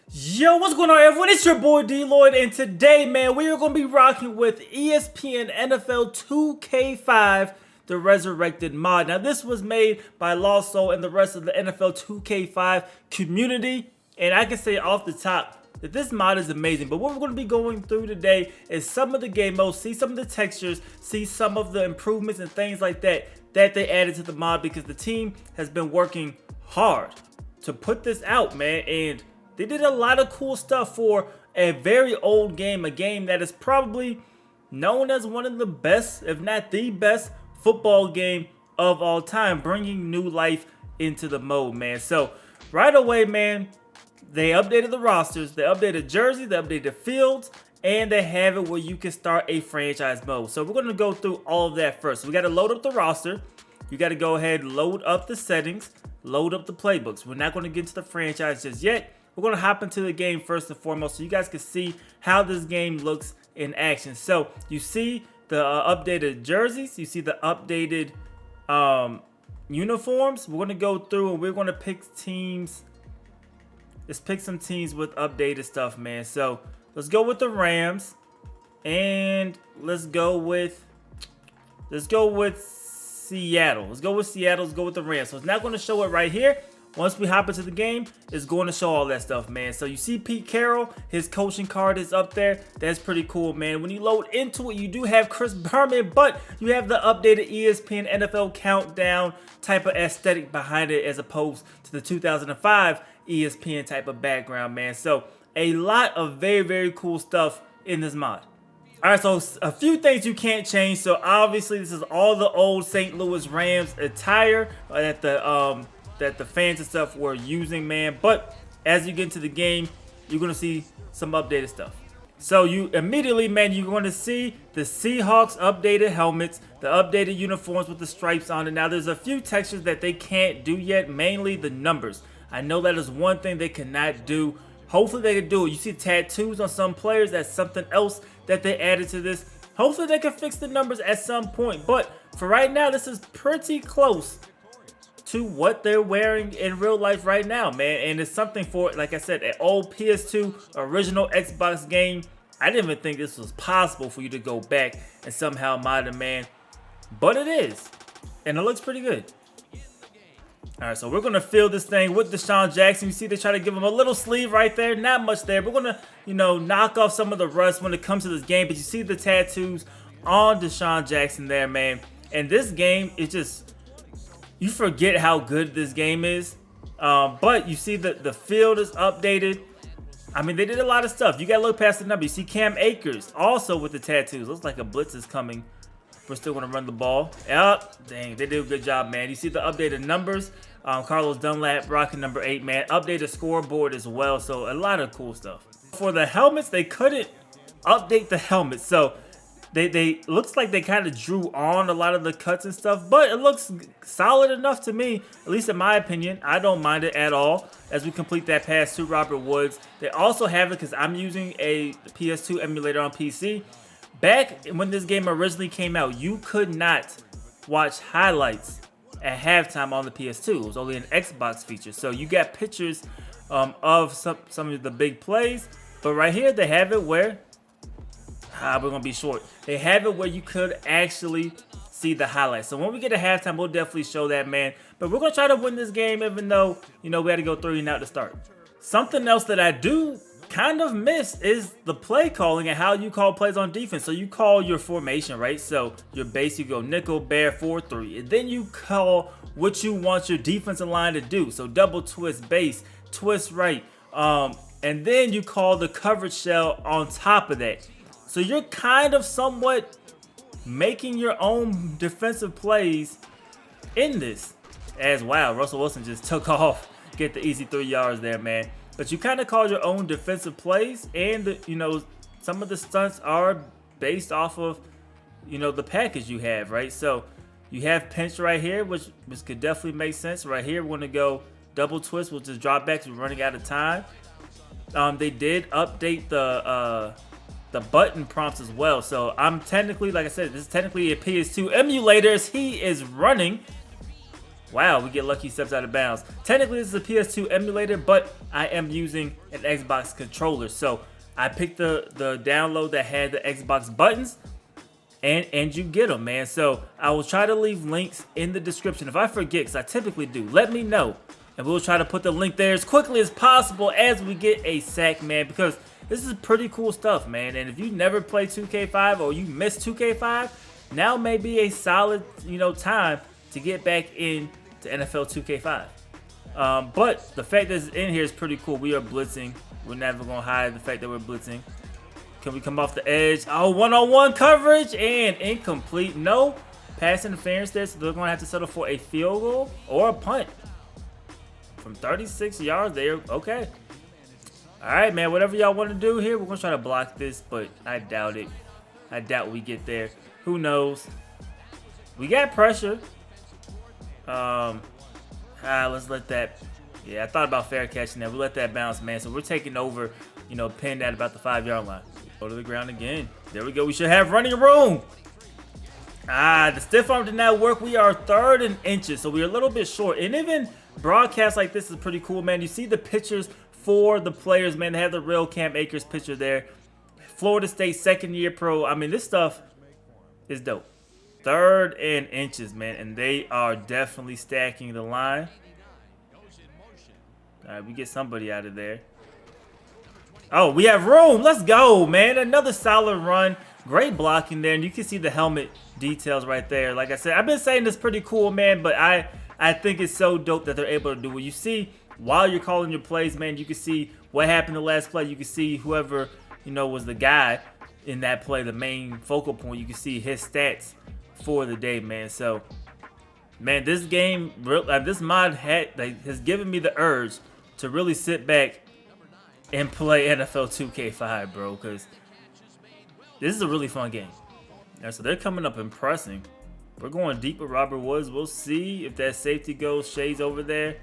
Yo, what's going on, everyone? It's your boy D-Lloyd, and today, man, we are going to be rocking with ESPN NFL 2K5, the Resurrected Mod. Now, this was made by Lost Soul and the rest of the NFL 2K5 community, and I can say off the top that this mod is amazing. But what we're going to be going through today is some of the game modes, see some of the textures, see some of the improvements and things like that they added to the mod, because the team has been working hard to put this out, man, and they did a lot of cool stuff for a very old game, a game that is probably known as one of the best, if not the best, football game of all time, bringing new life into the mode, man. So right away, man, they updated the rosters, they updated jerseys, they updated fields, and they have it where you can start a franchise mode. So we're going to go through all of that first. So we got to load up the roster. You got to go ahead, load up the settings, load up the playbooks. We're not going to get into the franchise just yet. We're going to hop into the game first and foremost so you guys can see how this game looks in action. So you see the updated jerseys. You see the updated uniforms. We're going to go through and we're going to pick teams. Let's pick some teams with updated stuff, man. So let's go with the Rams. And let's go with Seattle. Let's go with Seattle. Let's go with the Rams. So it's not going to show it right here. Once we hop into the game, it's going to show all that stuff, man. So you see Pete Carroll, his coaching card is up there. That's pretty cool, man. When you load into it, you do have Chris Berman, but you have the updated ESPN NFL countdown type of aesthetic behind it, as opposed to the 2005 ESPN type of background, man. So a lot of very, very cool stuff in this mod. All right, so a few things you can't change. So obviously, this is all the old St. Louis Rams attire that the fans and stuff were using, man. But as you get into the game, you're going to see some updated stuff. So you immediately, man, you're going to see the Seahawks updated helmets, the updated uniforms with the stripes on it. Now, there's a few textures that they can't do yet, mainly the numbers. I know that is one thing they cannot do. Hopefully they can do it. You see tattoos on some players. That's something else that they added to this. Hopefully they can fix the numbers at some point. But for right now, this is pretty close to what they're wearing in real life right now, man. And it's something for, like I said, an old PS2 original Xbox game. I didn't even think this was possible for you to go back and somehow mod it, man. But it is. And it looks pretty good. All right, so we're going to fill this thing with Deshaun Jackson. You see they try to give him a little sleeve right there. Not much there. We're going to, knock off some of the rust when it comes to this game. But you see the tattoos on Deshaun Jackson there, man. And this game is just, you forget how good this game is. But you see that the field is updated. I mean, they did a lot of stuff. You got to look past the number. You see Cam Akers also with the tattoos. Looks like a blitz is coming. We're still going to run the ball. Yep. Dang, they did a good job, man. You see the updated numbers. Carlos Dunlap rocking number 8, man. Updated scoreboard as well. So a lot of cool stuff. For the helmets, they couldn't update the helmets. So they looks like they kind of drew on a lot of the cuts and stuff. But it looks solid enough to me, at least in my opinion. I don't mind it at all as we complete that pass to Robert Woods. They also have it because I'm using a PS2 emulator on PC. Back when this game originally came out, you could not watch highlights at halftime on the PS2. It was only an Xbox feature. So you got pictures of some of the big plays. But right here, they have it where, we're going to be short. They have it where you could actually see the highlights. So when we get to halftime, we'll definitely show that, man. But we're going to try to win this game, even though, we had to go 3-and-out to start. Something else that I do kind of miss is the play calling and how you call plays on defense. So you call your formation, right? So your base, you go nickel, bear, 4-3, and then you call what you want your defensive line to do. So double twist base, twist right, and then you call the coverage shell on top of that. So you're kind of somewhat making your own defensive plays in this. As wow, Russell Wilson just took off, get the easy 3 yards there, man. But you kind of call your own defensive plays, and some of the stunts are based off of the package you have, right? So you have pinch right here, which could definitely make sense. Right here, we're going to go double twist. We'll just drop back. We're running out of time. They did update the button prompts as well. So I'm technically, like I said, this is technically a PS2 emulator as he is running. Wow, we get lucky steps out of bounds. Technically, this is a PS2 emulator, but I am using an Xbox controller. So I picked the download that had the Xbox buttons, and you get them, man. So I will try to leave links in the description. If I forget, because I typically do, let me know. And we'll try to put the link there as quickly as possible as we get a sack, man, because this is pretty cool stuff, man. And if you never played 2K5 or you missed 2K5, now may be a solid, time to get back into NFL 2K5. But the fact that it's in here is pretty cool. We are blitzing. We're never going to hide the fact that we're blitzing. Can we come off the edge? Oh, one-on-one coverage and incomplete. No pass interference there, so they're going to have to settle for a field goal or a punt. From 36 yards there. Okay. All right, man. Whatever y'all want to do here, we're going to try to block this, but I doubt it. I doubt we get there. Who knows? We got pressure. Let's let that. Yeah, I thought about fair catching that. We let that bounce, man. So we're taking over, pinned at about the 5-yard line. Go to the ground again. There we go. We should have running room. The stiff arm did not work. We are 3rd and inches, so we're a little bit short. And even broadcasts like this is pretty cool, man. You see the pictures for the players, man. They have the real Cam Akers picture there. Florida State 2nd-year pro. I mean, this stuff is dope. 3rd and inches, man. And they are definitely stacking the line. All right, we get somebody out of there. Oh, we have room. Let's go, man. Another solid run. Great blocking there. And you can see the helmet details right there. Like I said, I've been saying this pretty cool, man. But I think it's so dope that they're able to do it. You see, while you're calling your plays, man, you can see what happened the last play. You can see whoever, was the guy in that play, the main focal point. You can see his stats for the day, man. So, man, this game, this mod has given me the urge to really sit back and play NFL 2K5, bro, because this is a really fun game. Right, so they're coming up and pressing. We're going deep with Robert Woods. We'll see if that safety goes shades over there.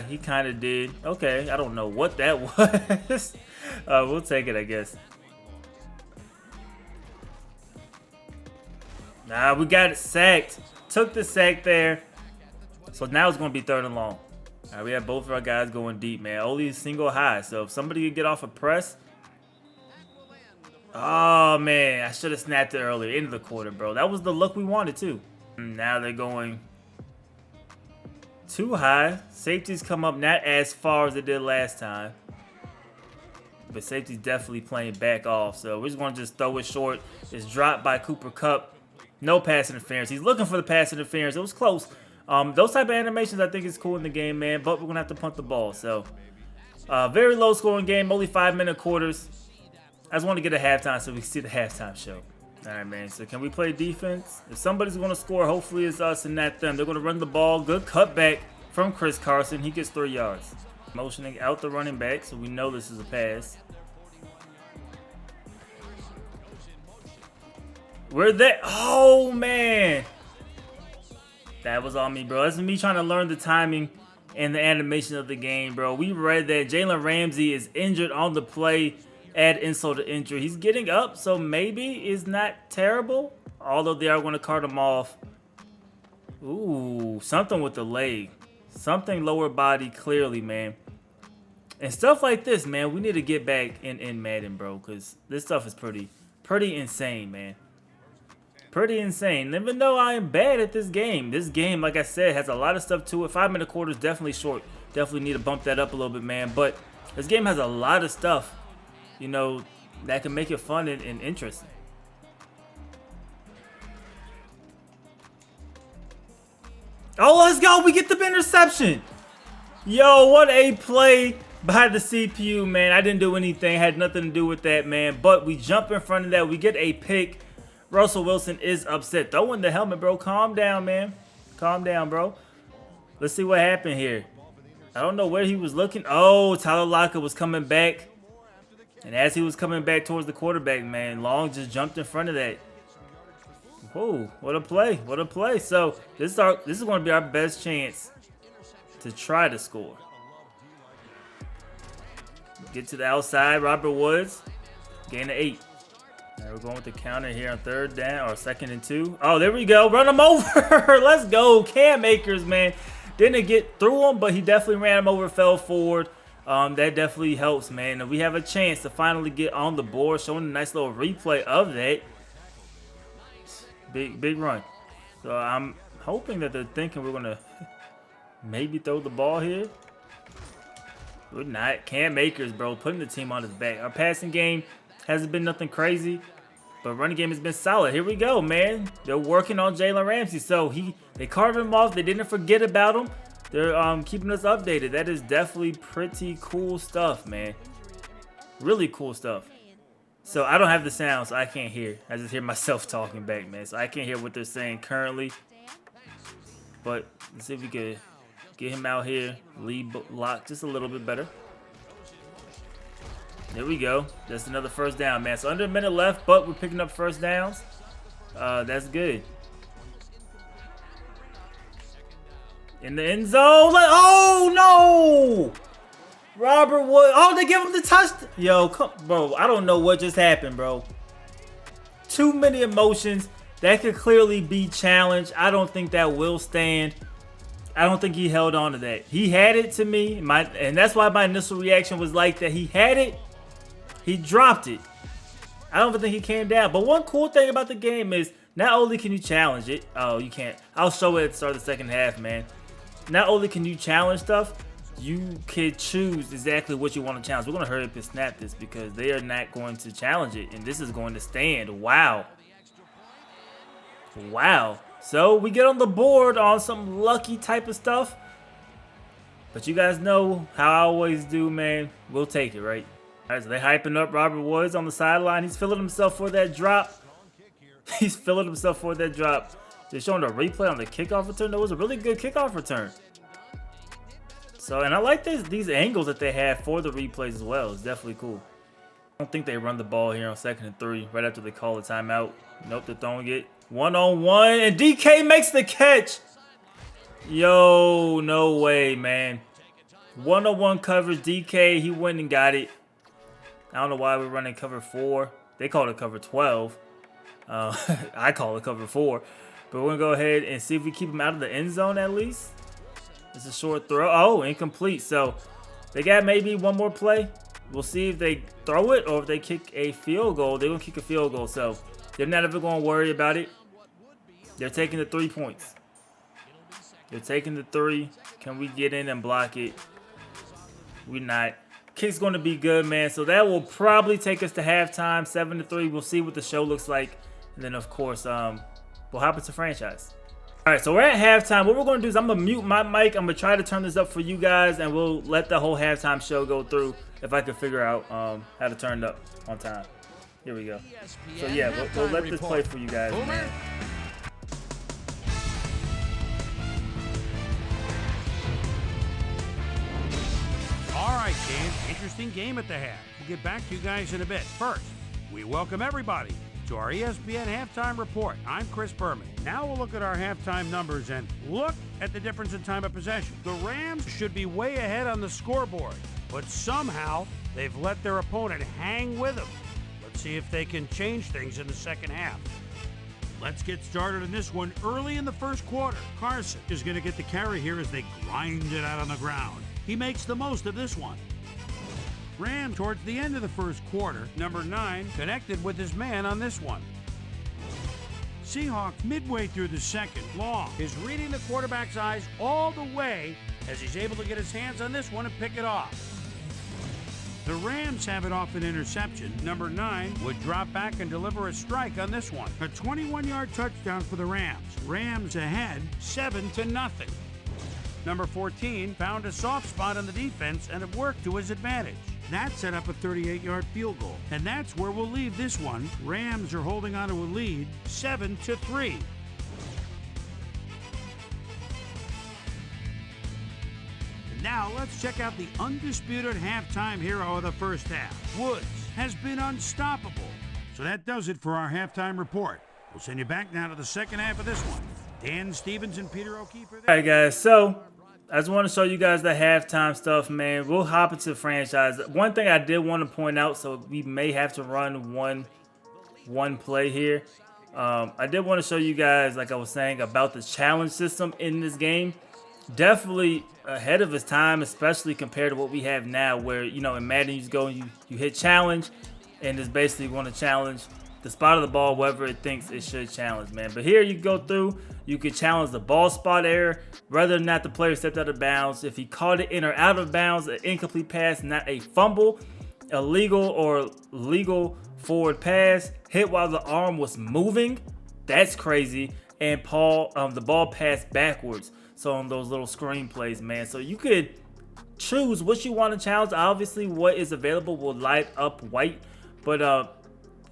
He kind of did. Okay, I don't know what that was. We'll take it, I guess. We got it sacked. Took the sack there. So now it's going to be 3rd and long. All right, we have both of our guys going deep, man. Only single high. So if somebody could get off a press. Oh, man. I should have snapped it earlier. Into the quarter, bro. That was the look we wanted, too. Now they're going too high. Safeties come up not as far as they did last time. But safety's definitely playing back off. So we're just going to just throw it short. It's dropped by Cooper Kupp. No pass interference. He's looking for the pass interference. It was close. Those type of animations I think is cool in the game, man. But we're going to have to punt the ball. So, very low scoring game. Only 5-minute quarters. I just want to get a halftime so we can see the halftime show. All right, man. So, can we play defense? If somebody's going to score, hopefully it's us and not them. They're going to run the ball. Good cutback from Chris Carson. He gets 3 yards. Motioning out the running back, so we know this is a pass. We're there. Oh, man. That was on me, bro. That's me trying to learn the timing and the animation of the game, bro. We read that Jalen Ramsey is injured on the play. Add insult to injury. He's getting up, so maybe it's not terrible. Although they are going to cart him off. Ooh, something with the leg. Something lower body, clearly, man. And stuff like this, man, we need to get back in Madden, bro. Because this stuff is pretty insane, man. Pretty insane. Even though I am bad at this game, like I said, has a lot of stuff to it. 5-minute quarters, definitely short. Definitely need to bump that up a little bit, man. But this game has a lot of stuff, that can make it fun and interesting. Oh, let's go. We get the interception. Yo, what a play by the CPU, man. I didn't do anything. Had nothing to do with that, man. But we jump in front of that. We get a pick. Russell Wilson is upset. Throw in the helmet, bro. Calm down, man. Calm down, bro. Let's see what happened here. I don't know where he was looking. Oh, Tyler Lockett was coming back. And as he was coming back towards the quarterback, man, Long just jumped in front of that. Whoa, what a play. What a play. So this is going to be our best chance to try to score. Get to the outside. Robert Woods. Gain of 8. Now we're going with the counter here on 3rd down or 2nd and 2. Oh, there we go. Run him over. Let's go. Cam Akers, man. Didn't get through him, but he definitely ran him over, fell forward. That definitely helps, man. And we have a chance to finally get on the board, showing a nice little replay of that. Big run. So I'm hoping that they're thinking we're going to maybe throw the ball here. We're not. Cam Akers, bro, putting the team on his back. Our passing game hasn't been nothing crazy, but running game has been solid. Here we go, man. They're working on Jalen Ramsey. So they carved him off. They didn't forget about him. They're keeping us updated. That is definitely pretty cool stuff, man. Really cool stuff. So I don't have the sound, so I can't hear. I just hear myself talking back, man. So I can't hear what they're saying currently. But let's see if we can get him out here. Lead block just a little bit better. There we go. That's another 1st down, man. So under a minute left, but we're picking up 1st downs. That's good. In the end zone. Oh, no. Robert Wood. Oh, they give him the touchdown. Yo, bro, I don't know what just happened, bro. Too many emotions. That could clearly be challenged. I don't think that will stand. I don't think he held on to that. He had it to me, and that's why my initial reaction was like that. He had it. He dropped it. I don't think he came down. But one cool thing about the game is not only can you challenge it. Oh, you can't. I'll show it at the start of the 2nd half, man. Not only can you challenge stuff, you can choose exactly what you want to challenge. We're going to hurry up and snap this because they are not going to challenge it. And this is going to stand. Wow. Wow. So we get on the board on some lucky type of stuff. But you guys know how I always do, man. We'll take it, right? All right, so they're hyping up Robert Woods on the sideline. He's feeling himself for that drop. He's feeling himself for that drop. They're showing a replay on the kickoff return. That was a really good kickoff return. So, and I like these angles that they have for the replays as well. It's definitely cool. I don't think they run the ball here on 2nd and 3 right after they call a timeout. Nope, they're throwing it one-on-one, and DK makes the catch. Yo, no way, man. One-on-one coverage, DK, he went and got it. I don't know why we're running cover 4. They call it cover 12. I call it cover 4. But we're going to go ahead and see if we keep him out of the end zone at least. It's a short throw. Oh, incomplete. So they got maybe one more play. We'll see if they throw it or if they kick a field goal. They're going to kick a field goal. So they're not ever going to worry about it. They're taking the 3 points. They're taking the 3. Can we get in and block it? We're not. Kick's going to be good, man. So that will probably take us to halftime, 7-3. We'll see what the show looks like. And then, of course, we'll hop into franchise. All right, so we're at halftime. What we're going to do is I'm going to mute my mic. I'm going to try to turn this up for you guys, and we'll let the whole halftime show go through if I can figure out how to turn it up on time. Here we go. So, yeah, we'll let this play for you guys, man. All right, game. Interesting game at the half. We'll get back to you guys in a bit. First, we welcome everybody to our ESPN Halftime Report. I'm Chris Berman. Now we'll look at our halftime numbers and look at the difference in time of possession. The Rams should be way ahead on the scoreboard, but somehow they've let their opponent hang with them. Let's see if they can change things in the 2nd half. Let's get started in this one early in the 1st quarter. Carson is going to get the carry here as they grind it out on the ground. He makes the most of this one. Rams towards the end of the 1st quarter, number 9 connected with his man on this one. Seahawks midway through the 2nd, Long is reading the quarterback's eyes all the way as he's able to get his hands on this one and pick it off. The Rams have it off an interception. Number 9 would drop back and deliver a strike on this one. A 21-yard touchdown for the Rams. Rams ahead 7-0. Number 14 found a soft spot on the defense and it worked to his advantage. That set up a 38-yard field goal. And that's where we'll leave this one. Rams are holding on to a lead, 7-3. And now let's check out the undisputed halftime hero of the 1st half. Woods has been unstoppable. So that does it for our halftime report. We'll send you back now to the 2nd half of this one. Dan Stevens and Peter O'Keefe are there. All right, guys. So I just want to show you guys the halftime stuff, man. We'll hop into the franchise. One thing I did want to point out, so we may have to run one one play here. I did want to show you guys, like I was saying, about the challenge system in this game. Definitely ahead of its time, especially compared to what we have now, where, you know, in Madden you just go and you hit challenge, and it's basically going to challenge the spot of the ball wherever it thinks it should challenge, man. But here you go through, you can challenge the ball spot error, whether or not the player stepped out of bounds, if he caught it in or out of bounds, an incomplete pass, not a fumble, illegal or legal forward pass, hit while the arm was moving, that's crazy, and the ball passed backwards. So on those little screenplays, man. So you could choose what you want to challenge. Obviously, what is available will light up white, but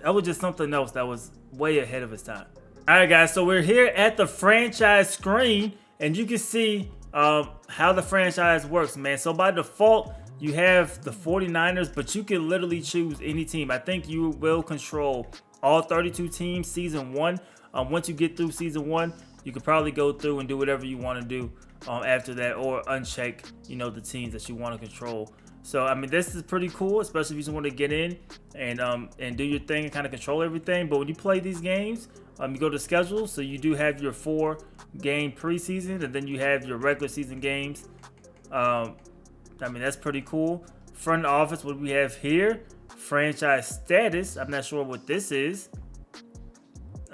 that was just something else that was way ahead of its time. All right, guys, so we're here at the franchise screen, and you can see how the franchise works, man. So by default, you have the 49ers, but you can literally choose any team. I think you will control all 32 teams season 1. Once you get through season 1, you could probably go through and do whatever you want to do after that, or uncheck, you know, the teams that you want to control. So I mean, this is pretty cool, especially if you just want to get in and do your thing and kind of control everything. But when you play these games, you go to schedule, so you do have your 4-game preseason, and then you have your regular season games. I mean, that's pretty cool. Front office, what we have here, franchise status. I'm not sure what this is.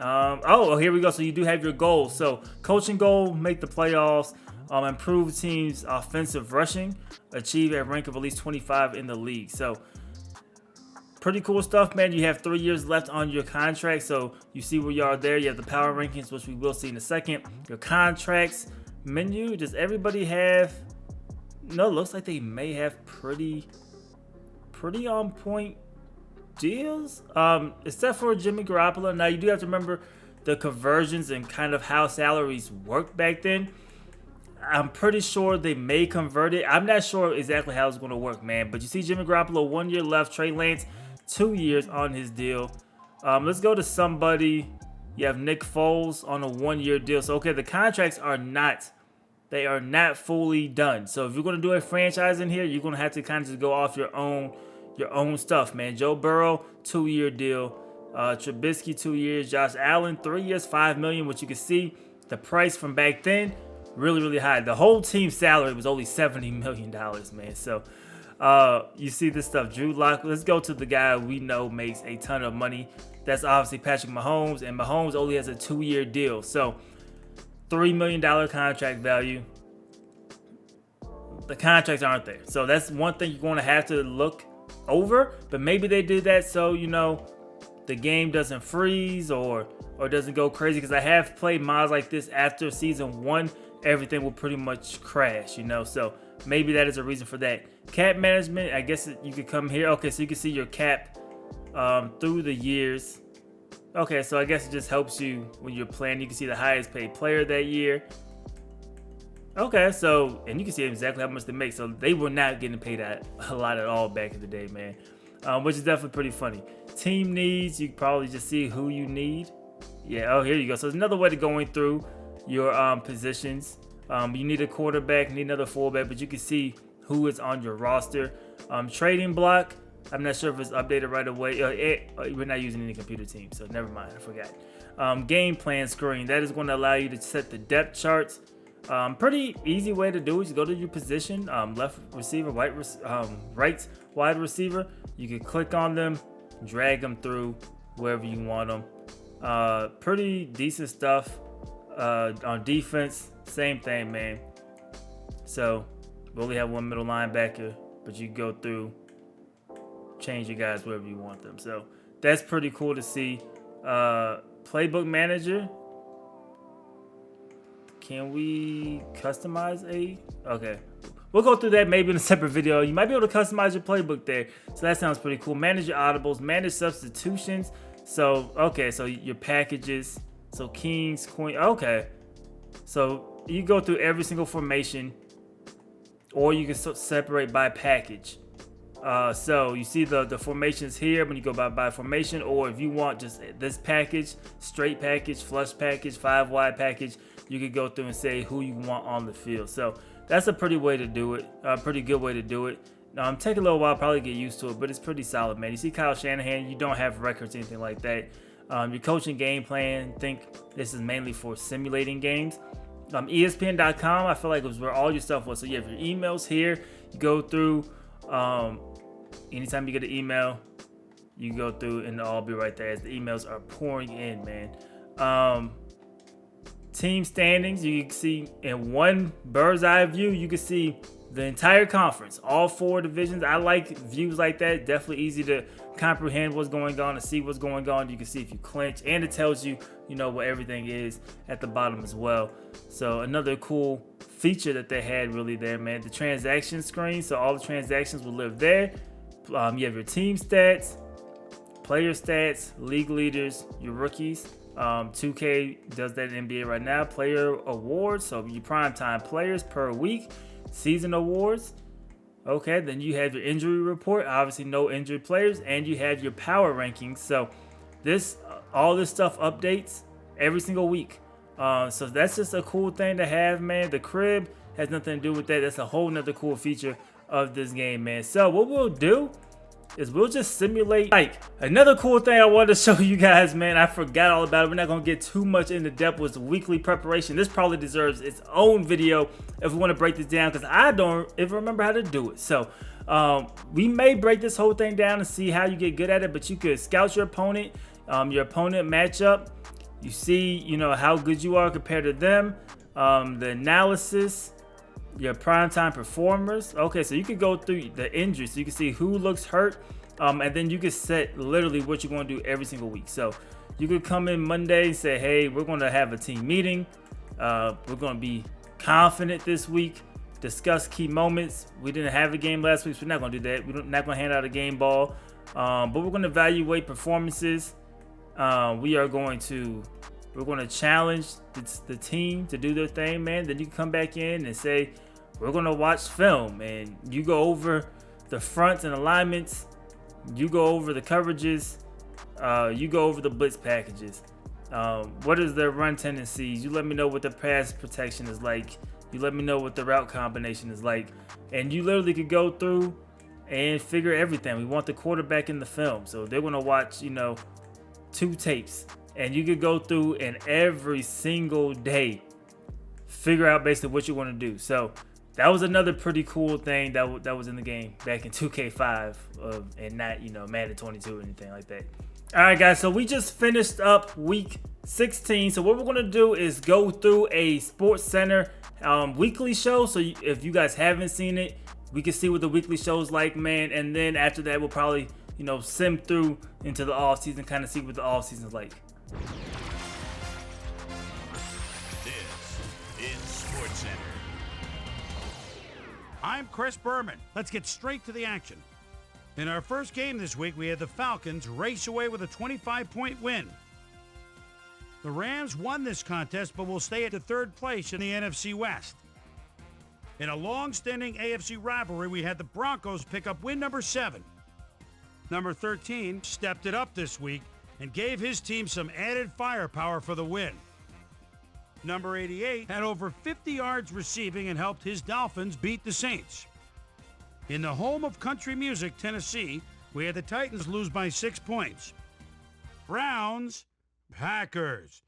Oh, here we go. So you do have your goals. So coaching goal, make the playoffs, improve team's offensive rushing, achieve a rank of at least 25 in the league. So pretty cool stuff, man. You have 3 years left on your contract. So you see where you are there. You have the power rankings, which we will see in a second. Your contracts menu. Does everybody have? No, it looks like they may have pretty on point deals, except for Jimmy Garoppolo. Now you do have to remember the conversions and kind of how salaries worked back then. I'm pretty sure they may convert it. I'm not sure exactly how it's going to work, man. But you see Jimmy Garoppolo, 1 year left. Trey Lance, 2 years on his deal. Let's go to somebody. You have Nick Foles on a 1-year deal. So okay, the contracts are not fully done. So if you're going to do a franchise in here, you're going to have to kind of just go off your own stuff, man. Joe Burrow, 2-year deal. Trubisky, 2 years. Josh Allen, 3 years, $5 million. Which you can see the price from back then, really high. The whole team's salary was only $70 million, man. So you see this stuff. Drew Lock. Let's go to the guy we know makes a ton of money. That's obviously Patrick Mahomes, and Mahomes only has a 2-year deal. So $3 million contract value. The contracts aren't there. So that's one thing you're going to have to look over, but maybe they did that so, you know, the game doesn't freeze or doesn't go crazy, because I have played mods like this after season 1. Everything will pretty much crash, you know, so maybe that is a reason for that. Cap management, I guess you could come here. Okay, so you can see your cap through the years. Okay, so I guess it just helps you when you're playing. You can see the highest paid player that year. Okay, so, and you can see exactly how much they make. So they were not getting paid a lot at all back in the day, man. Which is definitely pretty funny. Team needs, you can probably just see who you need. Yeah, oh, here you go. So it's another way to going through your positions. You need a quarterback, need another fullback, but you can see who is on your roster. Trading block, I'm not sure if it's updated right away. We're not using any computer team, so never mind, I forgot. Game plan screen, that is going to allow you to set the depth charts. Pretty easy way to do it. You go to your position, left receiver, right wide receiver. You can click on them, drag them through wherever you want them. Pretty decent stuff. On defense, same thing, man. So we only have one middle linebacker, but you go through, change your guys wherever you want them. So that's pretty cool to see. Playbook manager. Can we customize okay. We'll go through that maybe in a separate video. You might be able to customize your playbook there. So that sounds pretty cool. Manage your audibles, manage substitutions. So, okay, so your packages. So kings, queen, okay. So you go through every single formation, or you can separate by package. So you see the formations here when you go by formation, or if you want just this package, straight package, flush package, 5-wide package, you could go through and say who you want on the field. So that's a pretty way to do it, a pretty good way to do it. Now, take a little while, probably get used to it, but it's pretty solid, man. You see Kyle Shanahan, you don't have records, anything like that. Your coaching game plan, think this is mainly for simulating games. ESPN.com, I feel like it was where all your stuff was. So you have your emails here. You go through, anytime you get an email, you go through and it'll all be right there as the emails are pouring in, man. Team standings, you can see in one bird's eye view, you can see the entire conference, all 4 divisions. I like views like that. Definitely easy to comprehend what's going on and see what's going on. You can see if you clinch, and it tells you, what everything is at the bottom as well. So another cool feature that they had really there, man. The transaction screen, so all the transactions will live there. You have your team stats, player stats, league leaders, your rookies. 2K does that in NBA right now. Player awards, so your primetime players per week. Season awards. Okay, then you have your injury report. Obviously, no injured players, and you have your power rankings. So all this stuff updates every single week. So that's just a cool thing to have, man. The crib has nothing to do with that. That's a whole nother cool feature of this game, man. So what we'll do is we'll just simulate. Like, another cool thing I wanted to show you guys, man, I forgot all about it. We're not gonna get too much into depth, was the weekly preparation. This probably deserves its own video if we want to break this down, because I don't even remember how to do it. So we may break this whole thing down and see how you get good at it, but you could scout your opponent matchup. You see, how good you are compared to them. The analysis, your primetime performers. Okay, so you could go through the injuries, so you can see who looks hurt, and then you can set literally what you're going to do every single week. So you could come in Monday and say, hey, we're going to have a team meeting. We're going to be confident this week, discuss key moments. We didn't have a game last week, so we're not going to do that. We're not going to hand out a game ball, but we're going to evaluate performances. We're going to challenge the team to do their thing, man. Then you can come back in and say, we're going to watch film, and you go over the fronts and alignments. You go over the coverages. You go over the blitz packages. What is their run tendencies? You let me know what the pass protection is like. You let me know what the route combination is like. And you literally could go through and figure everything. We want the quarterback in the film. So they're going to watch, 2 tapes. And you could go through and every single day figure out basically what you want to do. So that was another pretty cool thing that was in the game back in 2K5 and not, Madden 22 or anything like that. All right, guys, so we just finished up week 16. So what we're going to do is go through a Sports Center weekly show. So if you guys haven't seen it, we can see what the weekly show's like, man. And then after that, we'll probably, sim through into the off season, kind of see what the off season's like. This is Sports Center. I'm Chris Berman. Let's get straight to the action. In our first game this week, we had the Falcons race away with a 25-point win. The Rams won this contest, but will stay at the 3rd place in the NFC West. In a long-standing AFC rivalry, we had the Broncos pick up win number 7. Number 13 stepped it up this week and gave his team some added firepower for the win. Number 88 had over 50 yards receiving and helped his Dolphins beat the Saints. In the home of country music, Tennessee, we had the Titans lose by 6 points. Browns, Packers.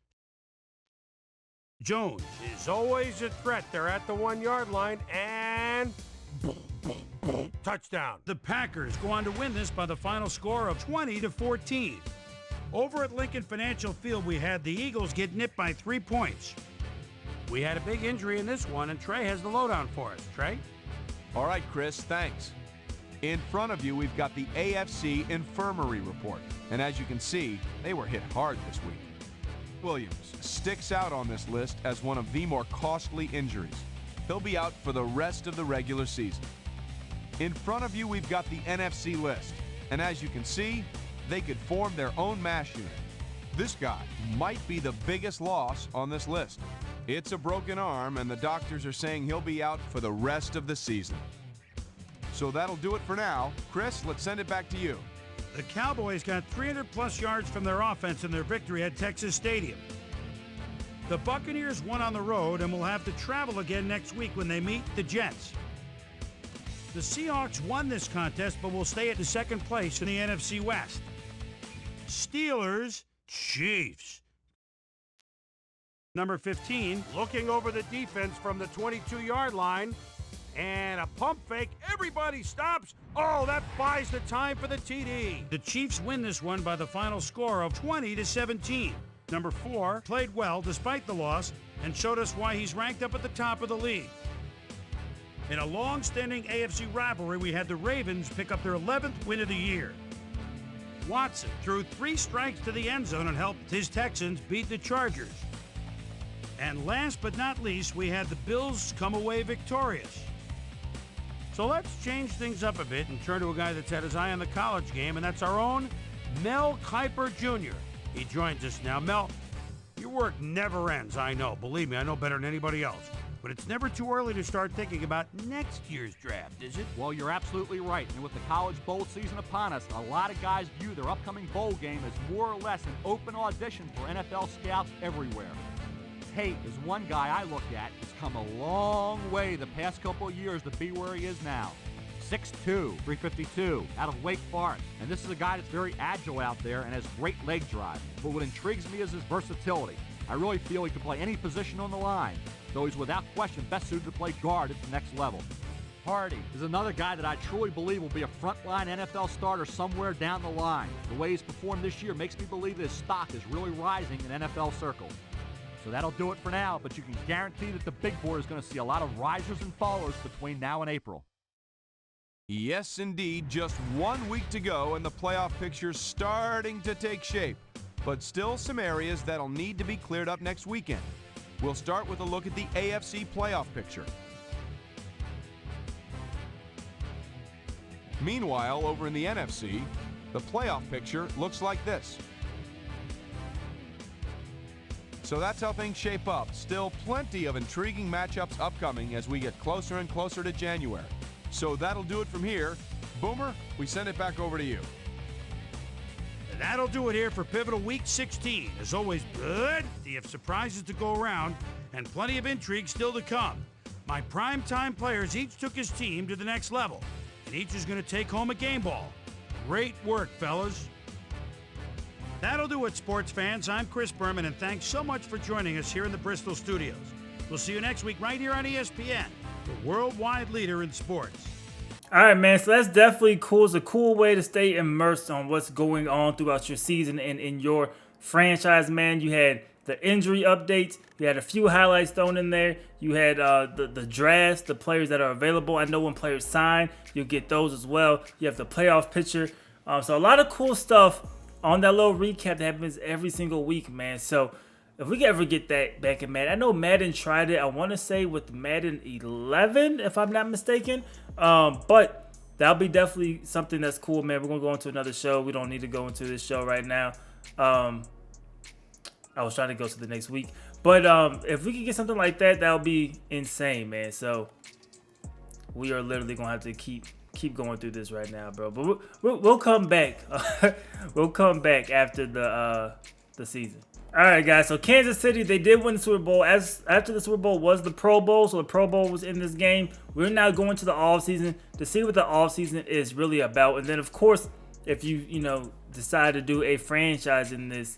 Jones is always a threat. They're at the 1-yard line and touchdown. The Packers go on to win this by the final score of 20-14. Over at Lincoln Financial Field, we had the Eagles get nipped by 3 points. We had a big injury in this one, and Trey has the lowdown for us. Trey? All right, Chris, thanks. In front of you, we've got the AFC Infirmary Report. And as you can see, they were hit hard this week. Williams sticks out on this list as one of the more costly injuries. He'll be out for the rest of the regular season. In front of you, we've got the NFC list. And as you can see, they could form their own MASH unit. This guy might be the biggest loss on this list. It's a broken arm, and the doctors are saying he'll be out for the rest of the season. So that'll do it for now. Chris, let's send it back to you. The Cowboys got 300-plus yards from their offense in their victory at Texas Stadium. The Buccaneers won on the road and will have to travel again next week when they meet the Jets. The Seahawks won this contest but will stay at the 2nd place in the NFC West. Steelers Chiefs. Number 15, looking over the defense from the 22-yard line. And a pump fake. Everybody stops. Oh, that buys the time for the TD. The Chiefs win this one by the final score of 20-17. Number 4 played well despite the loss and showed us why he's ranked up at the top of the league. In a long-standing AFC rivalry, we had the Ravens pick up their 11th win of the year. Watson threw 3 strikes to the end zone and helped his Texans beat the Chargers. And last but not least, we had the Bills come away victorious. So let's change things up a bit and turn to a guy that's had his eye on the college game, and that's our own Mel Kiper Jr. He joins us now. Mel, your work never ends, I know. Believe me, I know better than anybody else. But it's never too early to start thinking about next year's draft, is it? Well, you're absolutely right. And with the college bowl season upon us, a lot of guys view their upcoming bowl game as more or less an open audition for NFL scouts everywhere. Tate is one guy I look at who's come a long way the past couple of years to be where he is now. 6'2", 352, out of Wake Forest. And this is a guy that's very agile out there and has great leg drive. But what intrigues me is his versatility. I really feel he can play any position on the line, though he's without question best suited to play guard at the next level. Hardy is another guy that I truly believe will be a frontline NFL starter somewhere down the line. The way he's performed this year makes me believe that his stock is really rising in NFL circles. So that'll do it for now, but you can guarantee that the big board is going to see a lot of risers and fallers between now and April. Yes, indeed, just 1 week to go and the playoff picture's starting to take shape. But still some areas that'll need to be cleared up next weekend. We'll start with a look at the AFC playoff picture. Meanwhile, over in the NFC, the playoff picture looks like this. So that's how things shape up. Still plenty of intriguing matchups upcoming as we get closer and closer to January. So that'll do it from here. Boomer, we send it back over to you. And that'll do it here for Pivotal Week 16. As always, good. You have surprises to go around and plenty of intrigue still to come. My primetime players each took his team to the next level, and each is going to take home a game ball. Great work, fellas. That'll do it, sports fans. I'm Chris Berman, and thanks so much for joining us here in the Bristol studios. We'll see you next week right here on ESPN, the worldwide leader in sports. All right, man. So that's definitely cool. It's a cool way to stay immersed on what's going on throughout your season and in your franchise, man. You had the injury updates. You had a few highlights thrown in there. You had the drafts, the players that are available. I know when players sign, you'll get those as well. You have the playoff picture. So a lot of cool stuff on that little recap that happens every single week, man. So if we can ever get that back in Madden. I know Madden tried it, I want to say with Madden 11, if I'm not mistaken. But that'll be definitely something that's cool, man. We're going to go into another show. We don't need to go into this show right now. I was trying to go to the next week. But if we can get something like that, that'll be insane, man. So we are literally going to have to keep going through this right now, bro. But we'll come back. We'll come back after the season. All right, guys. So Kansas City, they did win the Super Bowl. After the Super Bowl was the Pro Bowl, so the Pro Bowl was in this game. We're now going to the offseason to see what the offseason is really about. And then, of course, if you decide to do a franchise in this,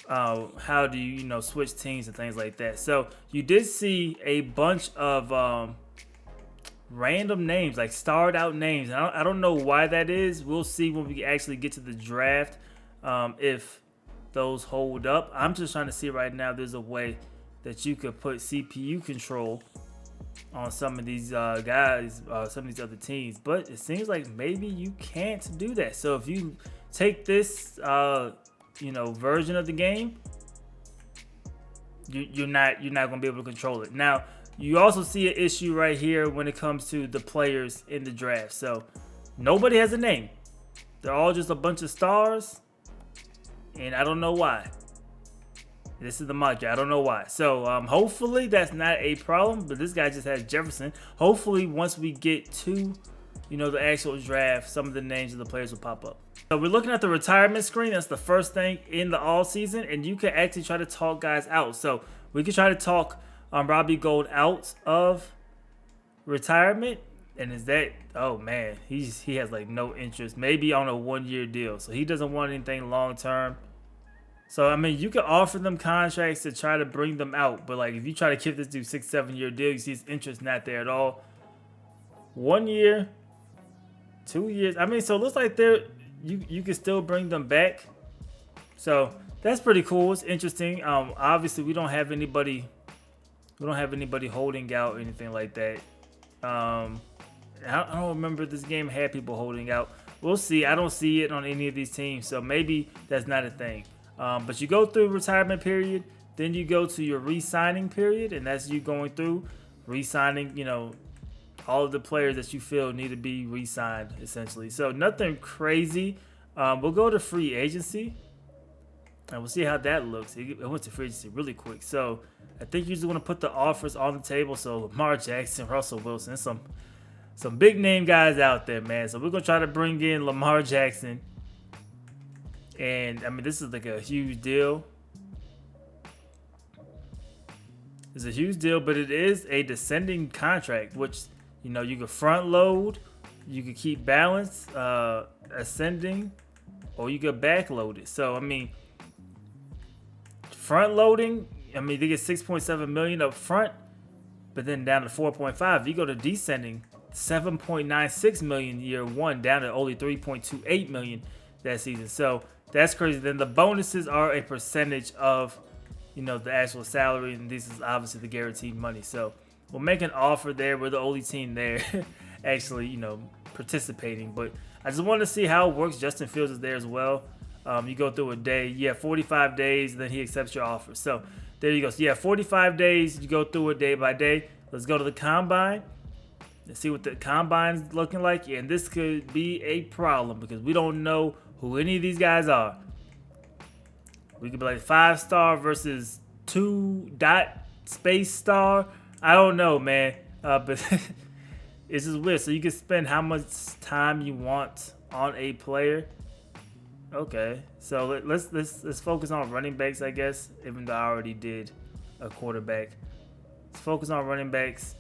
how do you switch teams and things like that. So you did see a bunch of random names, like starred out names. I don't know why that is. We'll see when we actually get to the draft if those hold up. I'm just trying to see right now if there's a way that you could put CPU control on some of these guys, some of these other teams. But it seems like maybe you can't do that. So if you take this version of the game, you're not gonna be able to control it. Now, you also see an issue right here when it comes to the players in the draft. So nobody has a name. They're all just a bunch of stars, and I don't know why. This is the mock draft. I don't know why. So hopefully that's not a problem. But this guy just has Jefferson. Hopefully once we get to the actual draft, some of the names of the players will pop up. So we're looking at the retirement screen. That's the first thing in the all season, and you can actually try to talk guys out. So we can try to talk Robbie Gould out of retirement. And is that, oh man, he has like no interest, maybe on a 1-year deal. So he doesn't want anything long term. So, I mean, you can offer them contracts to try to bring them out. But, like, if you try to give this dude 6-7 year deal, you see his interest not there at all. 1 year, 2 years. I mean, so it looks like you can still bring them back. So, that's pretty cool. It's interesting. Obviously, we don't have anybody holding out or anything like that. I don't remember this game had people holding out. We'll see. I don't see it on any of these teams. So, maybe that's not a thing. But you go through retirement period, then you go to your re-signing period, and that's you going through re-signing, all of the players that you feel need to be re-signed, essentially. So nothing crazy. We'll go to free agency, and we'll see how that looks. It went to free agency really quick. So I think you're just going to put the offers on the table. So Lamar Jackson, Russell Wilson, some big name guys out there, man. So we're going to try to bring in Lamar Jackson. And, I mean, this is like a huge deal. It's a huge deal, but it is a descending contract, which, you can front load, you can keep balance, ascending, or you can back load it. So, I mean, front loading, they get $6.7 million up front, but then down to 4.5. You go to descending, $7.96 million year one, down to only $3.28 million that season. So, that's crazy. Then the bonuses are a percentage of, the actual salary, and this is obviously the guaranteed money. So we'll make an offer there. We're the only team there actually, participating. But I just want to see how it works. Justin Fields is there as well. You go through a day. Yeah, 45 days, and then he accepts your offer. So there you go. So, yeah, 45 days. You go through it day by day. Let's go to the combine. Let's see what the combine's looking like. Yeah, and this could be a problem because we don't know who any of these guys are. We could be like 5-star versus 2.space-star. I don't know, man. But it's just weird. So you can spend how much time you want on a player. Okay. So let's focus on running backs, I guess. Even though I already did a quarterback. Let's focus on running backs.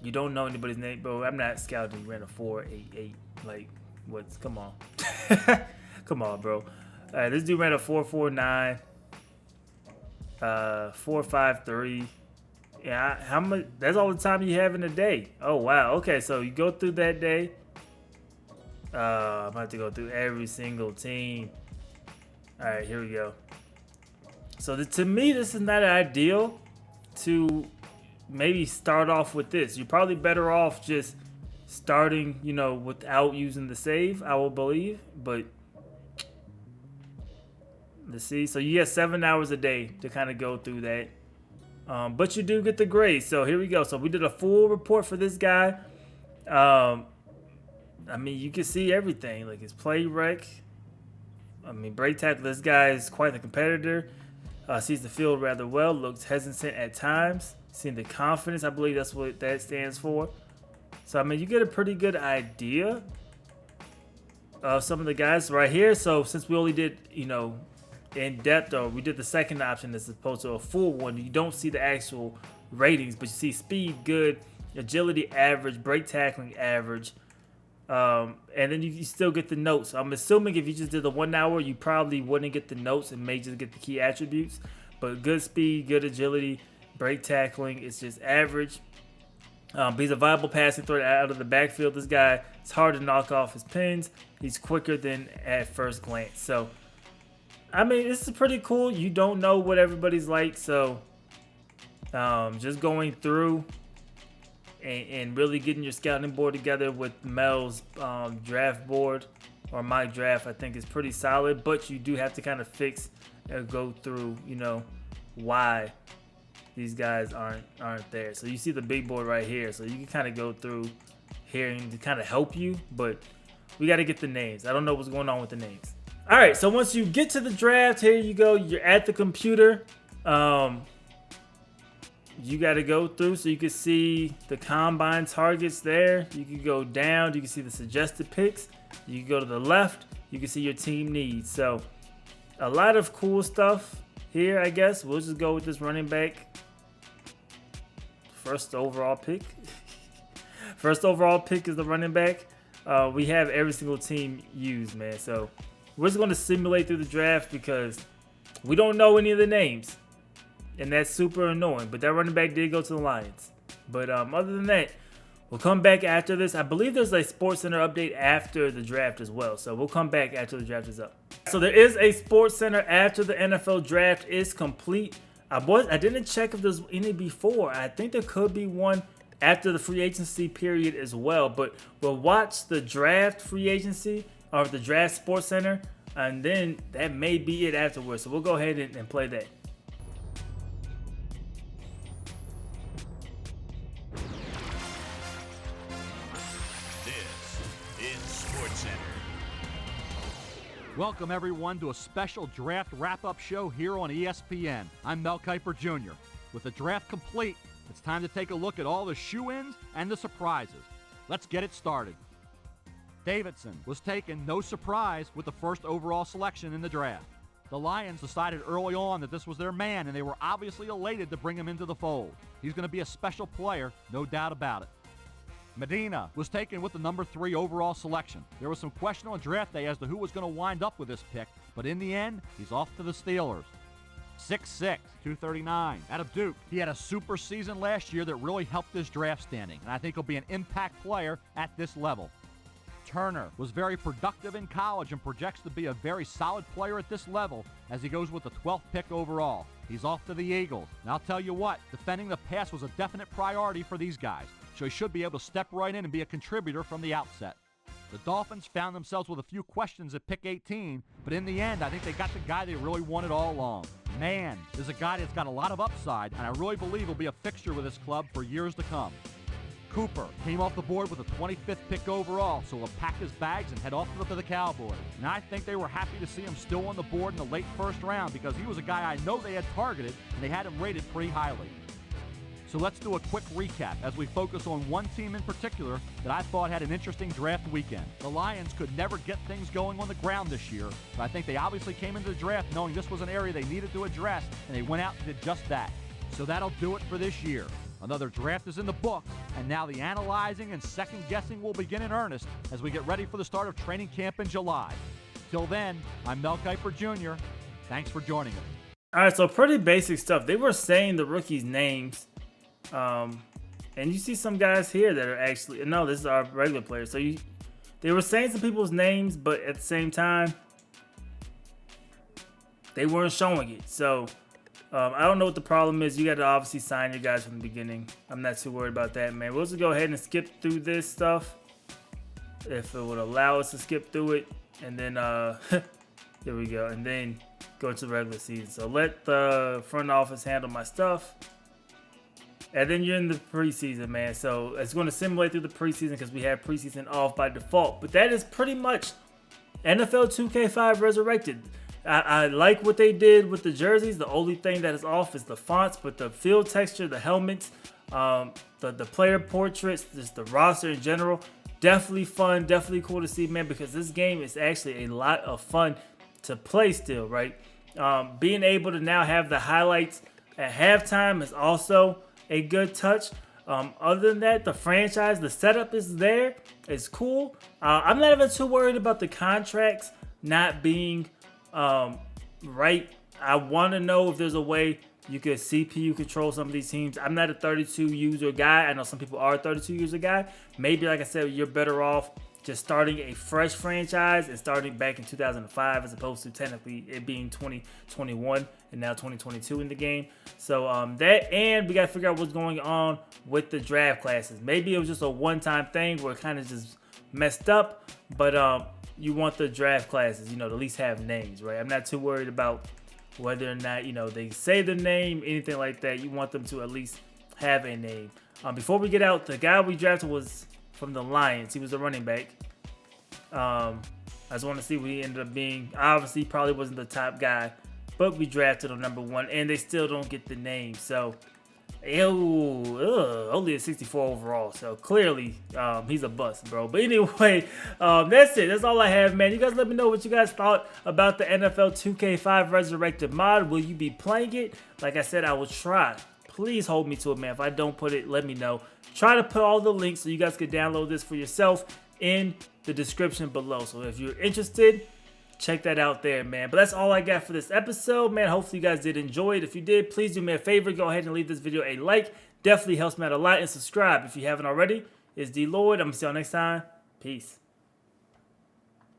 You don't know anybody's name, bro. I'm not scouting. Ran a 4.88. Like, what's? Come on. Come on, bro. This dude ran a 4.49, 4.53. Yeah, how much? That's all the time you have in a day. Oh wow. Okay, so you go through that day. I'm about to go through every single team. All right, here we go. So to me, this is not ideal to maybe start off with this. You're probably better off just starting, without using the save, I will believe. But let's see. So you get 7 hours a day to kind of go through that. But you do get the grade. So here we go. So we did a full report for this guy. You can see everything. Like his play rec. Break tackle. This guy is quite the competitor. Sees the field rather well. Looks hesitant at times. Seeing the confidence. I believe that's what that stands for. So, you get a pretty good idea of some of the guys right here. So, since we only did, in depth, or we did the second option as opposed to a full one, you don't see the actual ratings, but you see speed good, agility average, break tackling average, and then you still get the notes. So I'm assuming if you just did the 1 hour, you probably wouldn't get the notes and may just get the key attributes. But good speed, good agility, break tackling, it's just average. He's a viable passing threat out of the backfield. This guy, it's hard to knock off his pins. He's quicker than at first glance. So, this is pretty cool. You don't know what everybody's like. So, just going through and really getting your scouting board together with Mel's draft board or my draft, I think is pretty solid. But you do have to kind of fix and go through, why these guys aren't there. So you see the big board right here. So you can kind of go through here and to kind of help you, but we got to get the names. I don't know what's going on with the names. All right, so once you get to the draft, here you go. You're at the computer. You got to go through so you can see the combine targets there. You can go down. You can see the suggested picks. You can go to the left. You can see your team needs. So a lot of cool stuff here, I guess. We'll just go with this running back. First overall pick. First overall pick is the running back. We have every single team used, man. So we're just going to simulate through the draft because We don't know any of the names, and that's super annoying. But that running back did go to the Lions. But other than that, we'll come back after this. I believe there's a SportsCenter update after the draft as well. So we'll come back after the draft is up. So there is a SportsCenter after the NFL draft is complete. I didn't check if there's any before. I think there could be one after the free agency period as well. But we'll watch the draft free agency or the draft SportsCenter, and then that may be it afterwards. So we'll go ahead and play that. Welcome, everyone, to a special draft wrap-up show here on ESPN. I'm Mel Kiper Jr. With the draft complete, it's time to take a look at all the shoe-ins and the surprises. Let's get it started. Davidson was taken, no surprise, with the first overall selection in the draft. The Lions decided early on that this was their man, and they were obviously elated to bring him into the fold. He's going to be a special player, no doubt about it. Medina was taken with the number 3 overall selection. There was some question on draft day as to who was going to wind up with this pick, but in the end, he's off to the Steelers. 6'6", 239, out of Duke. He had a super season last year that really helped his draft standing, and I think he'll be an impact player at this level. Turner was very productive in college and projects to be a very solid player at this level as he goes with the 12th pick overall. He's off to the Eagles. And I'll tell you what, defending the pass was a definite priority for these guys, so he should be able to step right in and be a contributor from the outset. The Dolphins found themselves with a few questions at pick 18, but in the end, I think they got the guy they really wanted all along. Man, is a guy that's got a lot of upside, and I really believe he'll be a fixture with this club for years to come. Cooper came off the board with a 25th pick overall, so he'll pack his bags and head off to the Cowboys. And I think they were happy to see him still on the board in the late first round because he was a guy I know they had targeted, and they had him rated pretty highly. So let's do a quick recap as we focus on one team in particular that I thought had an interesting draft weekend. The Lions could never get things going on the ground this year, but I think they obviously came into the draft knowing this was an area they needed to address, and they went out and did just that. So that'll do it for this year. Another draft is in the books, and now the analyzing and second-guessing will begin in earnest as we get ready for the start of training camp in July. Till then, I'm Mel Kiper Jr. Thanks for joining us. All right, so pretty basic stuff. They were saying the rookies' names. And you see some guys here that are actually, no, this is our regular players. So they were saying some people's names, but at the same time, they weren't showing it. So I don't know what the problem is. You got to obviously sign your guys from the beginning. I'm not too worried about that, man. We'll just go ahead and skip through this stuff if it would allow us to skip through it. And then, there we go. And then go into the regular season. So let the front office handle my stuff. And then you're in the preseason, man. So it's going to simulate through the preseason because we have preseason off by default. But that is pretty much NFL 2K5 Resurrected. I like what they did with the jerseys. The only thing that is off is the fonts, but the field texture, the helmets, the player portraits, just the roster in general, definitely fun, definitely cool to see, man, because this game is actually a lot of fun to play still, right? Being able to now have the highlights at halftime is also a good touch. Other than that, the franchise, the setup is there. It's cool. I'm not even too worried about the contracts not being right. I want to know if there's a way you could CPU control some of these teams. I'm not a 32 user guy. I know some people are a 32 user guy. Maybe, like I said, you're better off just starting a fresh franchise and starting back in 2005 as opposed to technically it being 2021 and now 2022 in the game. So that, and we got to figure out what's going on with the draft classes. Maybe it was just a one-time thing where it kind of just messed up, but you want the draft classes, to at least have names, right? I'm not too worried about whether or not, they say the name, anything like that. You want them to at least have a name. Before we get out, the guy we drafted was from the Lions. He was a running back. I just want to see what he ended up being. Obviously, probably wasn't the top guy, but we drafted him number 1, and they still don't get the name. So, only a 64 overall. So clearly, he's a bust, bro. But anyway, that's it. That's all I have, man. You guys let me know what you guys thought about the NFL 2K5 Resurrected Mod. Will you be playing it? Like I said, I will try. Please hold me to it, man. If I don't put it, let me know. Try to put all the links so you guys can download this for yourself in the description below. So if you're interested, check that out there, man. But that's all I got for this episode, man. Hopefully you guys did enjoy it. If you did, please do me a favor. Go ahead and leave this video a like. Definitely helps me out a lot. And subscribe if you haven't already. It's DLloyd. I'm going to see y'all next time. Peace.